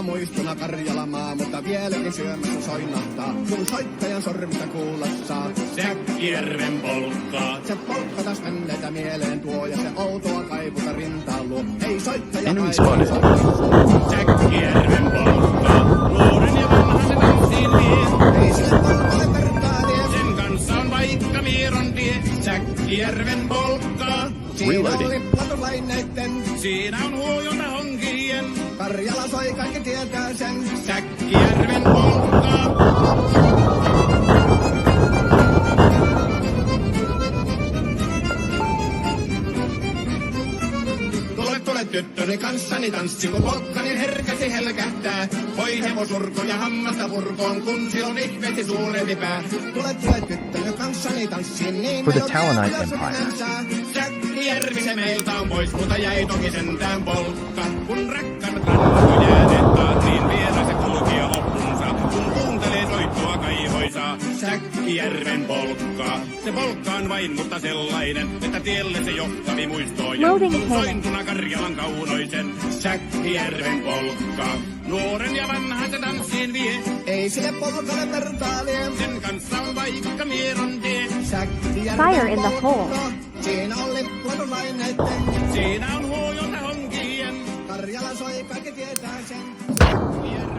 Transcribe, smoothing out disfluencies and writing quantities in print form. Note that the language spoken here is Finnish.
Muutama muistona Karjalamaa, mutta vieläkin syömässä soinnahtaa. Kun soittajan sormista kuulossa Säkkijärven polkkaa. Se polkka taas menneitä mieleen tuo ja se outoa kaivuta rintaan luo. Ei soittaja Enemy spotted. Säkkijärven polkkaa. Nuoren ja vanhan se tanssiin vie. Ei sille polkalle vertaa lie. Sen kanssa on vaikka Mieron tie. Säkkijärven polkkaa. Siinä on lipplatulaineitten. Siinä on huojota honkien. Karjala soi, kaikki tietää sen. Säkkijärven polkkaa. Tule tyttöni kanssani tanssi, kun polkkani herkäsi helkähtää. Voi hevosurko ja hammasta purkoon, kun silloin ihmeesti suurempi pää. Tule tyttöni kanssani tanssiin, niin For the melodian Talonite jos Empire. hänen saa. Säkkijärvi se meiltä on pois, mutta jäi toki sentään polkka. Kun rakkaimmat rannat jääneet taas, niin vielä se kulkija loppunsa. Kun kuuntelee soittoa kaihoisaa, Säkkijärven polkkaa. Se polkka on vain mutta sellainen, että tielle se johtavi muistoinen. Loading On cannon. sointuna Karjalan kaunoisen, Säkkijärven polkkaa. Nuoren ja vanhan se tanssiin vie, Ei sille polkalle vertaa lie. sen kanssa on vaikka Mieron tie. Fire in the hole. Siinä on lipplatulaineitten. Siinä on huojota honkien. Karjala soi, kaikki tietää sen.